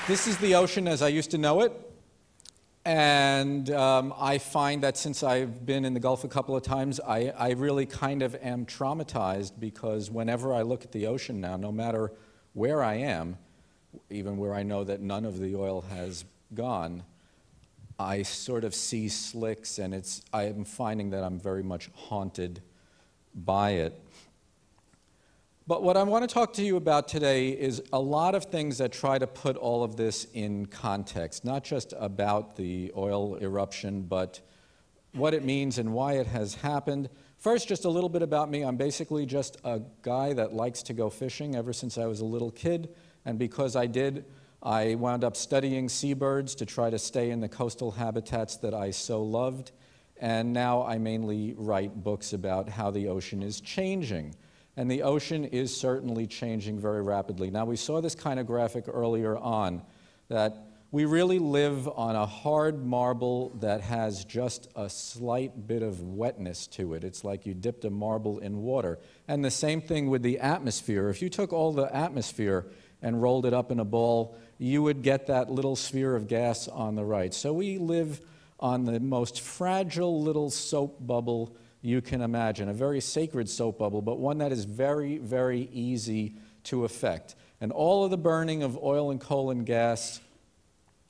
This is the ocean as I used to know it, and I find that since I've been in the Gulf a couple of times, I really kind of am traumatized, because whenever I look at the ocean now, no matter where I am, even where I know that none of the oil has gone, I sort of see slicks, and I am finding that I'm very much haunted by it. But what I want to talk to you about today is a lot of things that try to put all of this in context, not just about the oil eruption, but what it means and why it has happened. First, just a little bit about me. I'm basically just a guy that likes to go fishing ever since I was a little kid, and because I did, I wound up studying seabirds to try to stay in the coastal habitats that I so loved, and now I mainly write books about how the ocean is changing. And the ocean is certainly changing very rapidly. Now, we saw this kind of graphic earlier on, that we really live on a hard marble that has just a slight bit of wetness to it. It's like you dipped a marble in water. And the same thing with the atmosphere. If you took all the atmosphere and rolled it up in a ball, you would get that little sphere of gas on the right. So we live on the most fragile little soap bubble you can imagine, a very sacred soap bubble, but one that is very, very easy to affect. And all of the burning of oil and coal and gas,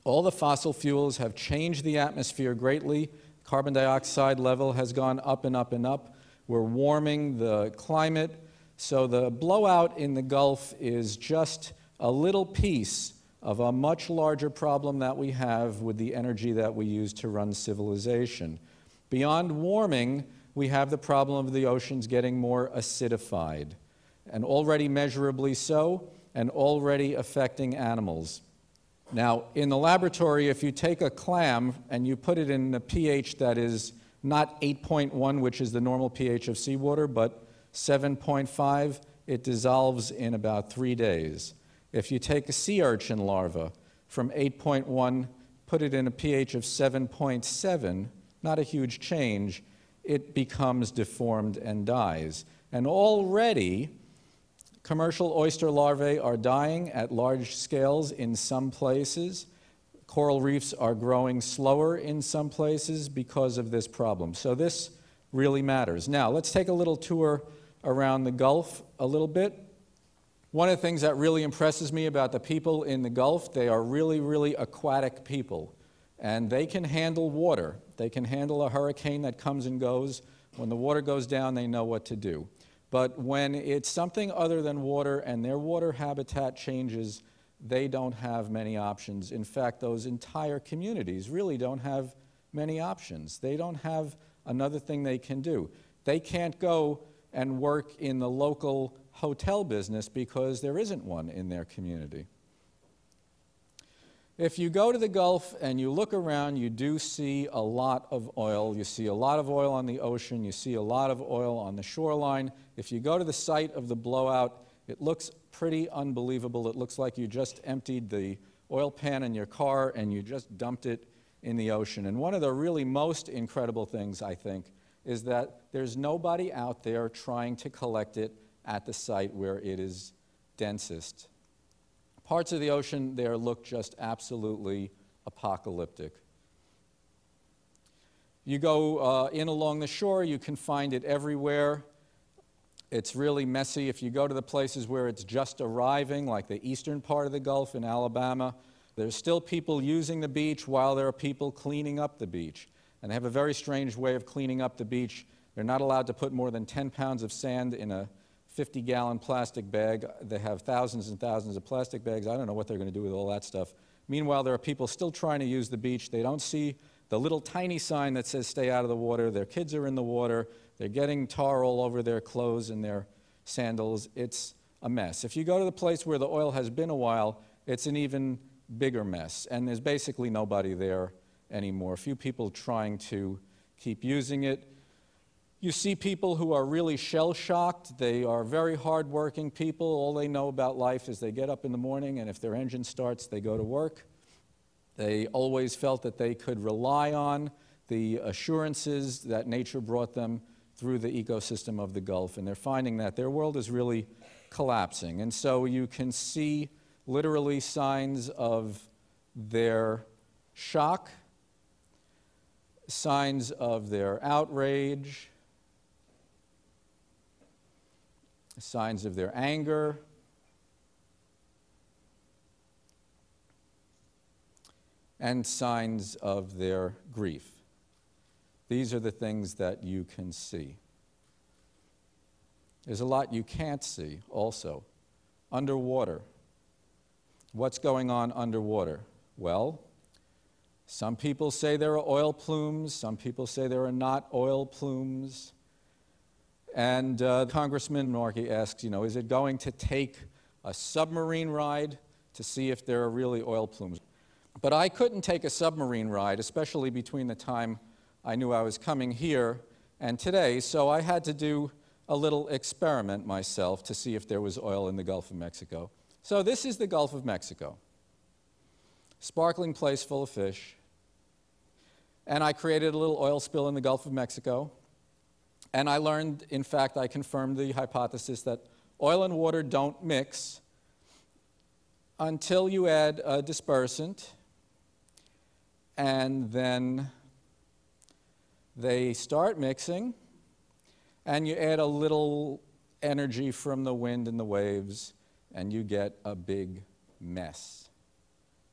all the fossil fuels have changed the atmosphere greatly. Carbon dioxide level has gone up and up and up. We're warming the climate. So the blowout in the Gulf is just a little piece of a much larger problem that we have with the energy that we use to run civilization. Beyond warming, we have the problem of the oceans getting more acidified, and already measurably so, and already affecting animals. Now, in the laboratory, if you take a clam and you put it in a pH that is not 8.1, which is the normal pH of seawater, but 7.5, it dissolves in about 3 days. If you take a sea urchin larva from 8.1, put it in a pH of 7.7, not a huge change, it becomes deformed and dies. And already, commercial oyster larvae are dying at large scales in some places. Coral reefs are growing slower in some places because of this problem. So this really matters. Now, let's take a little tour around the Gulf a little bit. One of the things that really impresses me about the people in the Gulf, they are really, really aquatic people. And they can handle water. They can handle a hurricane that comes and goes. When the water goes down, they know what to do. But when it's something other than water and their water habitat changes, they don't have many options. In fact, those entire communities really don't have many options. They don't have another thing they can do. They can't go and work in the local hotel business because there isn't one in their community. If you go to the Gulf and you look around, you do see a lot of oil. You see a lot of oil on the ocean. You see a lot of oil on the shoreline. If you go to the site of the blowout, it looks pretty unbelievable. It looks like you just emptied the oil pan in your car and you just dumped it in the ocean. And one of the really most incredible things, I think, is that there's nobody out there trying to collect it at the site where it is densest. Parts of the ocean there look just absolutely apocalyptic. You go in along the shore, you can find it everywhere. It's really messy. If you go to the places where it's just arriving, like the eastern part of the Gulf in Alabama, there's still people using the beach while there are people cleaning up the beach. And they have a very strange way of cleaning up the beach. They're not allowed to put more than 10 pounds of sand in a 50-gallon plastic bag. They have thousands and thousands of plastic bags. I don't know what they're going to do with all that stuff. Meanwhile, there are people still trying to use the beach. They don't see the little tiny sign that says stay out of the water. Their kids are in the water. They're getting tar all over their clothes and their sandals. It's a mess. If you go to the place where the oil has been a while, it's an even bigger mess. And there's basically nobody there anymore. A few people trying to keep using it. You see people who are really shell-shocked. They are very hard-working people. All they know about life is they get up in the morning, and if their engine starts, they go to work. They always felt that they could rely on the assurances that nature brought them through the ecosystem of the Gulf, and they're finding that their world is really collapsing. And so you can see literally signs of their shock, signs of their outrage, signs of their anger, and signs of their grief. These are the things that you can see. There's a lot you can't see also. Underwater. What's going on underwater? Well, some people say there are oil plumes. Some people say there are not oil plumes. And Congressman Markey asks, is it going to take a submarine ride to see if there are really oil plumes? But I couldn't take a submarine ride, especially between the time I knew I was coming here and today, so I had to do a little experiment myself to see if there was oil in the Gulf of Mexico. So this is the Gulf of Mexico. Sparkling place full of fish. And I created a little oil spill in the Gulf of Mexico. And I learned, in fact, I confirmed the hypothesis that oil and water don't mix until you add a dispersant, and then they start mixing, and you add a little energy from the wind and the waves, and you get a big mess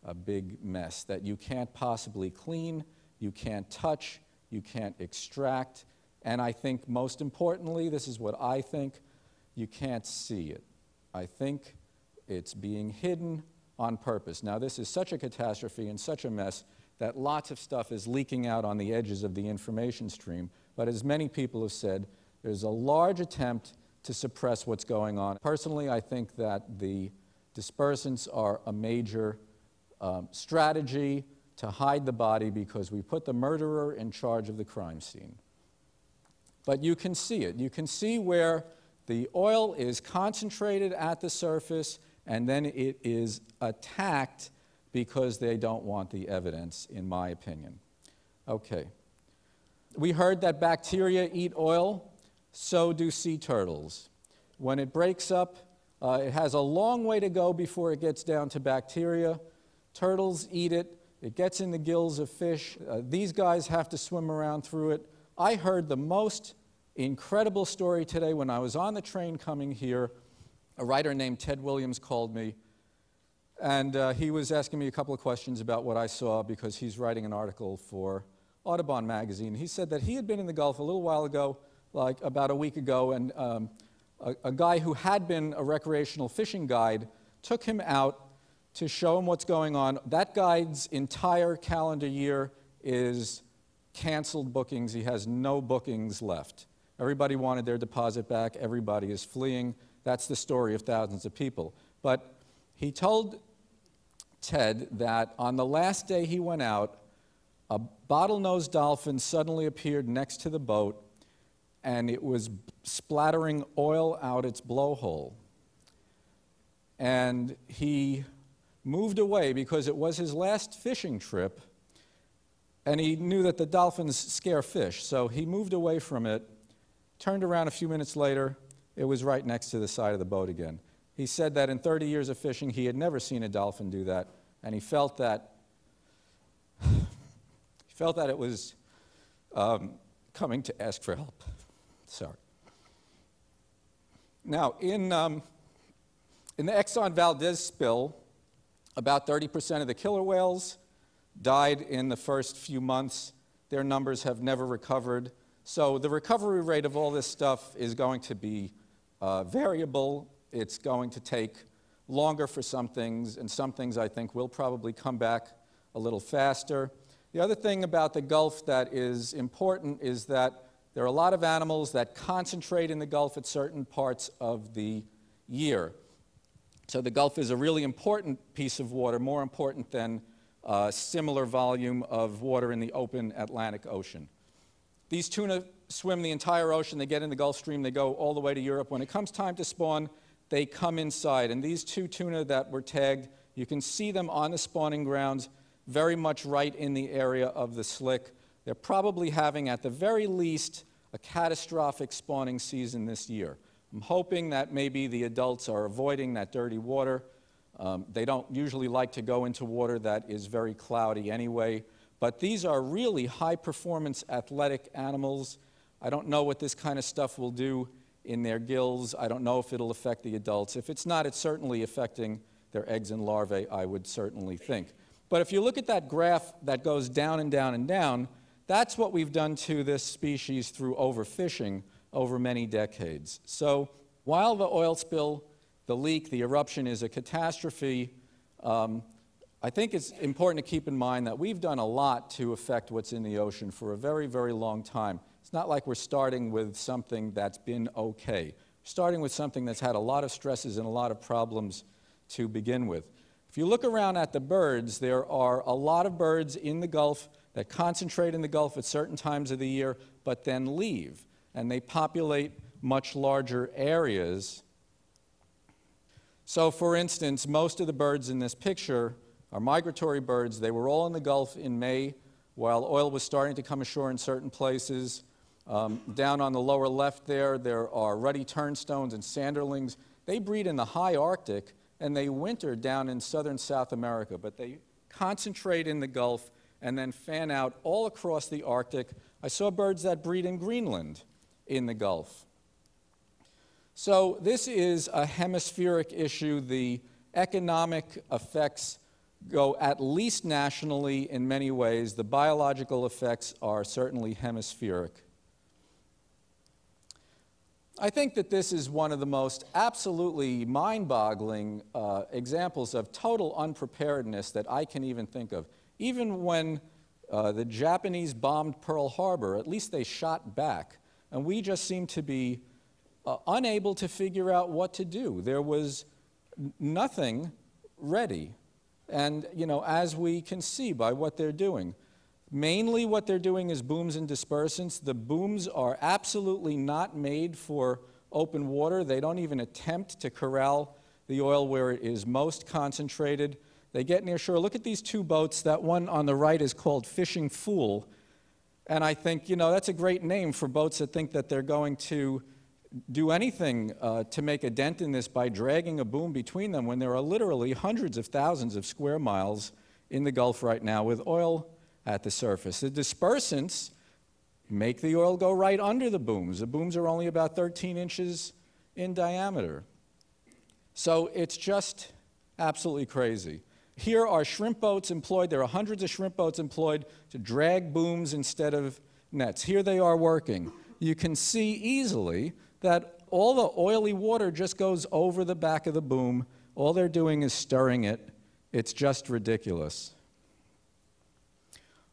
that you can't possibly clean, you can't touch, you can't extract, and I think most importantly, this is what I think, you can't see it. I think it's being hidden on purpose. Now, this is such a catastrophe and such a mess that lots of stuff is leaking out on the edges of the information stream, but as many people have said, there's a large attempt to suppress what's going on. Personally, I think that the dispersants are a major strategy to hide the body because we put the murderer in charge of the crime scene. But you can see it. You can see where the oil is concentrated at the surface and then it is attacked because they don't want the evidence, in my opinion. Okay. We heard that bacteria eat oil, so do sea turtles. When it breaks up, it has a long way to go before it gets down to bacteria. Turtles eat it. It gets in the gills of fish. These guys have to swim around through it. I heard the most incredible story today when I was on the train coming here. A writer named Ted Williams called me, and he was asking me a couple of questions about what I saw because he's writing an article for Audubon magazine. He said that he had been in the Gulf a little while ago, like about a week ago, and a guy who had been a recreational fishing guide took him out to show him what's going on. That guide's entire calendar year is canceled bookings. He has no bookings left. Everybody wanted their deposit back. Everybody is fleeing. That's the story of thousands of people. But he told Ted that on the last day he went out, a bottlenose dolphin suddenly appeared next to the boat, and it was splattering oil out its blowhole. And he moved away because it was his last fishing trip, and he knew that the dolphins scare fish, so he moved away from it, turned around a few minutes later, it was right next to the side of the boat again. He said that in 30 years of fishing, he had never seen a dolphin do that, and he felt that it was coming to ask for help. Sorry. Now, in the Exxon Valdez spill, about 30% of the killer whales died in the first few months. Their numbers have never recovered. So the recovery rate of all this stuff is going to be variable. It's going to take longer for some things, and some things I think will probably come back a little faster. The other thing about the Gulf that is important is that there are a lot of animals that concentrate in the Gulf at certain parts of the year. So the Gulf is a really important piece of water, more important than a similar volume of water in the open Atlantic Ocean. These tuna swim the entire ocean. They get in the Gulf Stream. They go all the way to Europe. When it comes time to spawn, they come inside. And these two tuna that were tagged, you can see them on the spawning grounds, very much right in the area of the slick. They're probably having, at the very least, a catastrophic spawning season this year. I'm hoping that maybe the adults are avoiding that dirty water. They don't usually like to go into water that is very cloudy anyway. But these are really high-performance athletic animals. I don't know what this kind of stuff will do in their gills. I don't know if it'll affect the adults. If it's not, it's certainly affecting their eggs and larvae, I would certainly think. But if you look at that graph that goes down and down and down, that's what we've done to this species through overfishing over many decades. So while the oil spill, the leak, the eruption is a catastrophe, I think it's important to keep in mind that we've done a lot to affect what's in the ocean for a very, very long time. It's not like we're starting with something that's been okay. We're starting with something that's had a lot of stresses and a lot of problems to begin with. If you look around at the birds, there are a lot of birds in the Gulf that concentrate in the Gulf at certain times of the year, but then leave, and they populate much larger areas. So, for instance, most of the birds in this picture are migratory birds. They were all in the Gulf in May while oil was starting to come ashore in certain places. Down on the lower left there are ruddy turnstones and sanderlings. They breed in the high Arctic, and they winter down in southern South America, but they concentrate in the Gulf and then fan out all across the Arctic. I saw birds that breed in Greenland in the Gulf. So this is a hemispheric issue. The economic effects go at least nationally in many ways. The biological effects are certainly hemispheric. I think that this is one of the most absolutely mind-boggling examples of total unpreparedness that I can even think of. Even when the Japanese bombed Pearl Harbor, at least they shot back, and we just seemed to be unable to figure out what to do. There was nothing ready. And, you know, as we can see by what they're doing, mainly what they're doing is booms and dispersants. The booms are absolutely not made for open water. They don't even attempt to corral the oil where it is most concentrated. They get near shore. Look at these two boats. That one on the right is called Fishing Fool. And I think, you know, that's a great name for boats that think that they're going to do anything to make a dent in this by dragging a boom between them when there are literally hundreds of thousands of square miles in the Gulf right now with oil at the surface. The dispersants make the oil go right under the booms. The booms are only about 13 inches in diameter. So it's just absolutely crazy. Here are shrimp boats employed. There are hundreds of shrimp boats employed to drag booms instead of nets. Here they are working. You can see easily that all the oily water just goes over the back of the boom. All they're doing is stirring it. It's just ridiculous.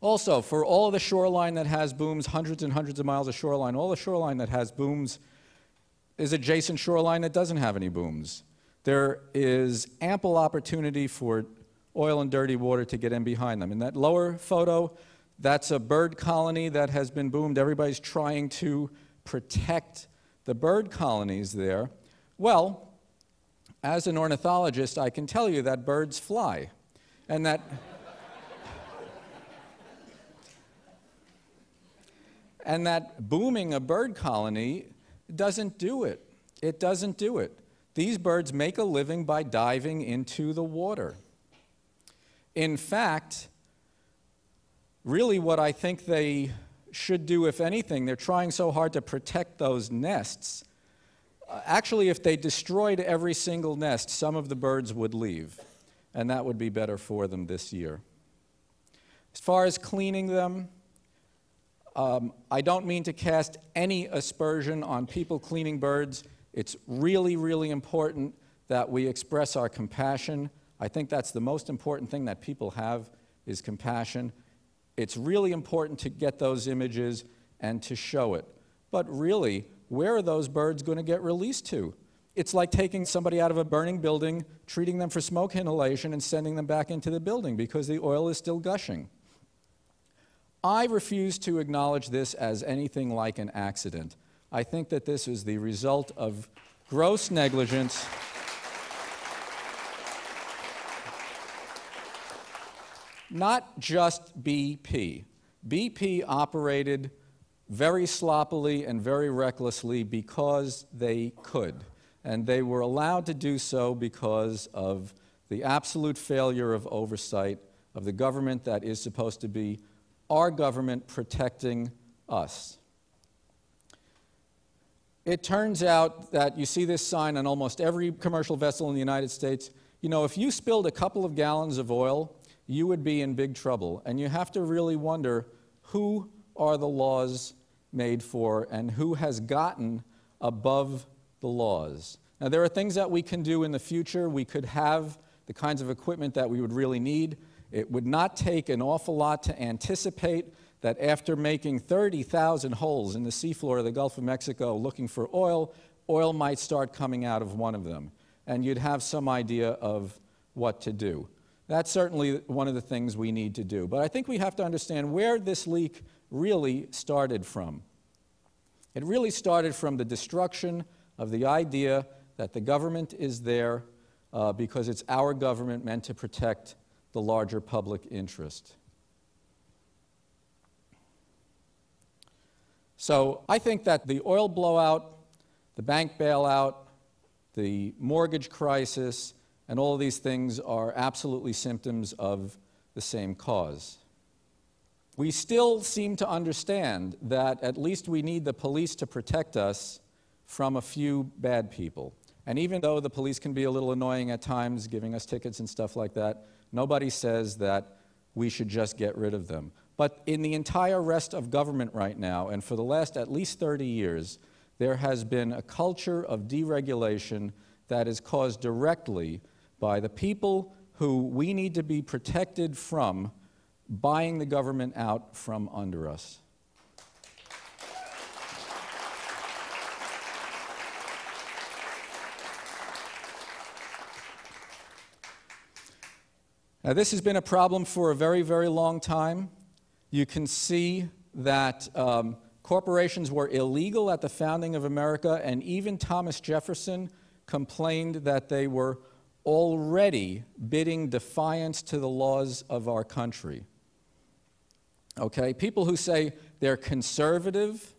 Also, for all of the shoreline that has booms, hundreds and hundreds of miles of shoreline, all the shoreline that has booms is adjacent shoreline that doesn't have any booms. There is ample opportunity for oil and dirty water to get in behind them. In that lower photo, that's a bird colony that has been boomed. Everybody's trying to protect the bird colonies there. Well, as an ornithologist, I can tell you that birds fly, and that and that booming a bird colony doesn't do it. It doesn't do it. These birds make a living by diving into the water. In fact, really what I think they should do, if anything, they're trying so hard to protect those nests. Actually, if they destroyed every single nest, some of the birds would leave, and that would be better for them this year. As far as cleaning them, I don't mean to cast any aspersion on people cleaning birds. It's really, really important that we express our compassion. I think that's the most important thing that people have is compassion. It's really important to get those images and to show it. But really, where are those birds going to get released to? It's like taking somebody out of a burning building, treating them for smoke inhalation, and sending them back into the building because the oil is still gushing. I refuse to acknowledge this as anything like an accident. I think that this is the result of gross negligence. Not just BP. BP operated very sloppily and very recklessly because they could. And they were allowed to do so because of the absolute failure of oversight of the government that is supposed to be our government protecting us. It turns out that you see this sign on almost every commercial vessel in the United States. You know, if you spilled a couple of gallons of oil, you would be in big trouble. And you have to really wonder, who are the laws made for and who has gotten above the laws? Now, there are things that we can do in the future. We could have the kinds of equipment that we would really need. It would not take an awful lot to anticipate that after making 30,000 holes in the seafloor of the Gulf of Mexico looking for oil, oil might start coming out of one of them. And you'd have some idea of what to do. That's certainly one of the things we need to do. But I think we have to understand where this leak really started from. It really started from the destruction of the idea that the government is there because it's our government meant to protect the larger public interest. So I think that the oil blowout, the bank bailout, the mortgage crisis, and all of these things are absolutely symptoms of the same cause. We still seem to understand that at least we need the police to protect us from a few bad people. And even though the police can be a little annoying at times, giving us tickets and stuff like that, nobody says that we should just get rid of them. But in the entire rest of government right now, and for the last at least 30 years, there has been a culture of deregulation that is caused directly by the people who we need to be protected from buying the government out from under us. Now, this has been a problem for a very, very long time. You can see that corporations were illegal at the founding of America, and even Thomas Jefferson complained that they were already bidding defiance to the laws of our country. Okay, people who say they're conservative,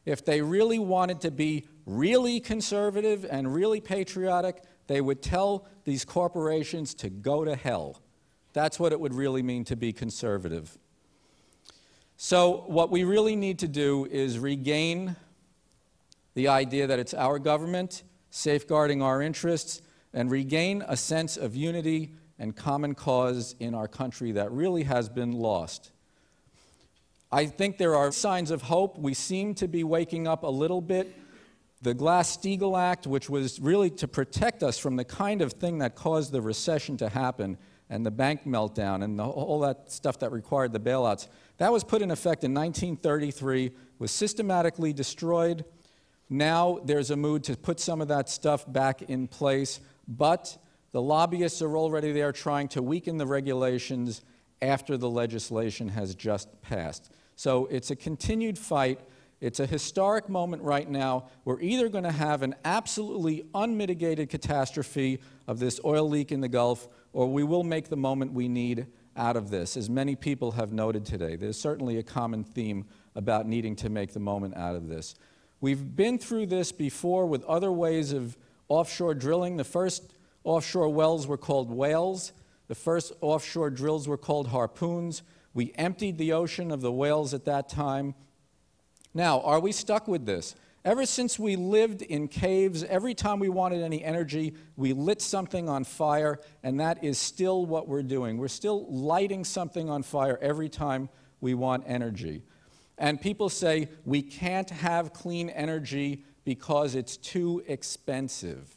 if they really wanted to be really conservative and really patriotic, they would tell these corporations to go to hell. That's what it would really mean to be conservative. So what we really need to do is regain the idea that it's our government safeguarding our interests and regain a sense of unity and common cause in our country that really has been lost. I think there are signs of hope. We seem to be waking up a little bit. The Glass-Steagall Act, which was really to protect us from the kind of thing that caused the recession to happen and the bank meltdown and all that stuff that required the bailouts, that was put in effect in 1933, was systematically destroyed. Now there's a mood to put some of that stuff back in place, but the lobbyists are already there trying to weaken the regulations after the legislation has just passed. So it's a continued fight. It's a historic moment right now. We're either going to have an absolutely unmitigated catastrophe of this oil leak in the Gulf, or we will make the moment we need out of this, as many people have noted today. There's certainly a common theme about needing to make the moment out of this. We've been through this before with other ways of offshore drilling. The first offshore wells were called whales. The first offshore drills were called harpoons. We emptied the ocean of the whales at that time. Now, are we stuck with this? Ever since we lived in caves, every time we wanted any energy, we lit something on fire, and that is still what we're doing. We're still lighting something on fire every time we want energy. And people say we can't have clean energy because it's too expensive.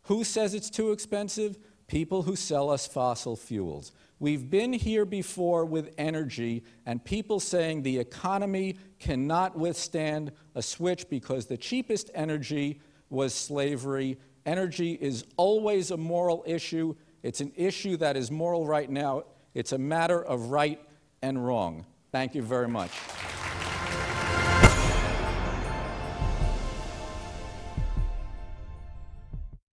Who says it's too expensive? People who sell us fossil fuels. We've been here before with energy and people saying the economy cannot withstand a switch because the cheapest energy was slavery. Energy is always a moral issue. It's an issue that is moral right now. It's a matter of right and wrong. Thank you very much.